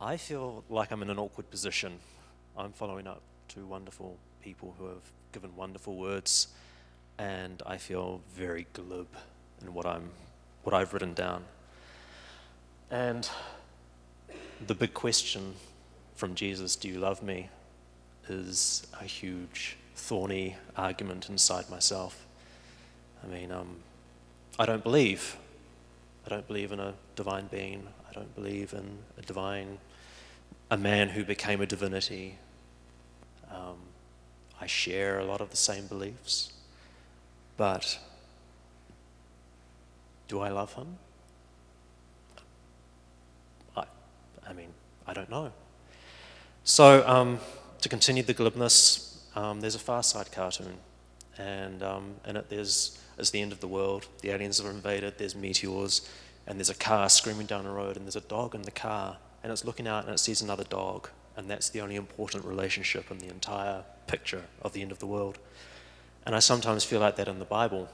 I feel like I'm in an awkward position. I'm following up two wonderful people who have given wonderful words, and I feel very glib in what I've written down. And the big question from Jesus, do you love me, is a huge, thorny argument inside myself. I mean, I don't believe. I don't believe in a divine being. I don't believe in a man who became a divinity. I share a lot of the same beliefs, but do I love him? I mean, I don't know. So, to continue the glibness, there's a Far Side cartoon, and in it it's the end of the world. The aliens are invaded, there's meteors, and there's a car screaming down the road, and there's a dog in the car, and it's looking out and it sees another dog, and that's the only important relationship in the entire picture of the end of the world. And I sometimes feel like that in the Bible.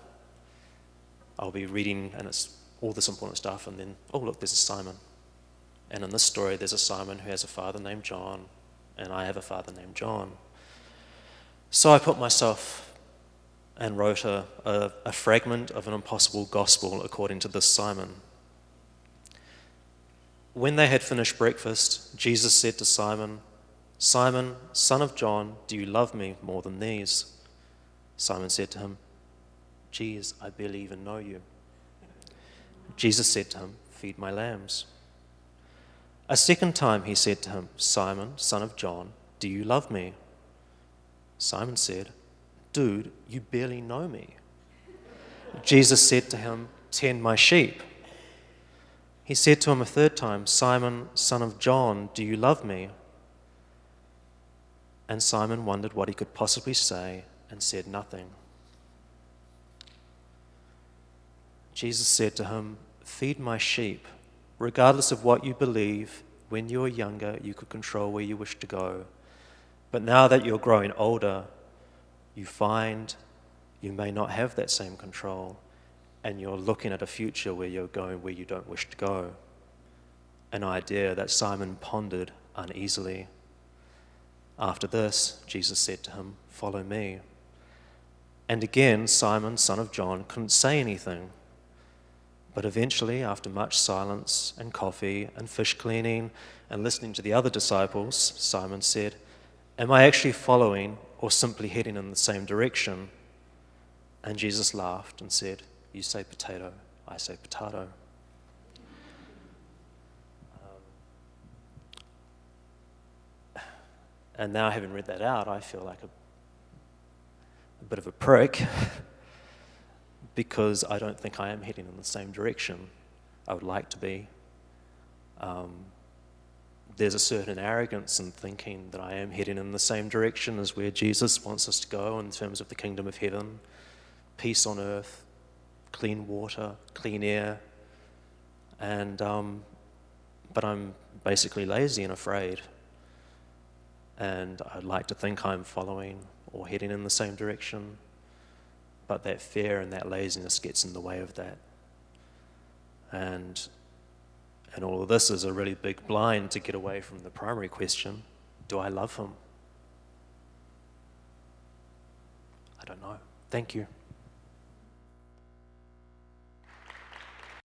I'll be reading, and it's all this important stuff, and then, oh look, there's a Simon. And in this story, there's a Simon who has a father named John, and I have a father named John. So I put myself and wrote a fragment of an impossible gospel according to this Simon. When they had finished breakfast, Jesus said to Simon, "Simon, son of John, do you love me more than these?" Simon said to him, "Geez, I barely even know you." Jesus said to him, "Feed my lambs." A second time he said to him, "Simon, son of John, do you love me?" Simon said, "Dude, you barely know me." Jesus said to him, "Tend my sheep." He said to him a third time, "Simon, son of John, do you love me?" And Simon wondered what he could possibly say and said nothing. Jesus said to him, "Feed my sheep. Regardless of what you believe, when you were younger, you could control where you wish to go. But now that you're growing older, you find you may not have that same control, and you're looking at a future where you're going where you don't wish to go." An idea that Simon pondered uneasily. After this, Jesus said to him, "Follow me." And again, Simon, son of John, couldn't say anything. But eventually, after much silence and coffee and fish cleaning and listening to the other disciples, Simon said, "Am I actually following or simply heading in the same direction?" And Jesus laughed and said, "You say potato, I say potato." And now, having read that out, I feel like a bit of a prick because I don't think I am heading in the same direction I would like to be. There's a certain arrogance in thinking that I am heading in the same direction as where Jesus wants us to go in terms of the kingdom of heaven, peace on earth, clean water, clean air, and but I'm basically lazy and afraid. And I'd like to think I'm following or heading in the same direction, but that fear and that laziness gets in the way of that. And all of this is a really big blind to get away from the primary question, do I love him? I don't know. Thank you.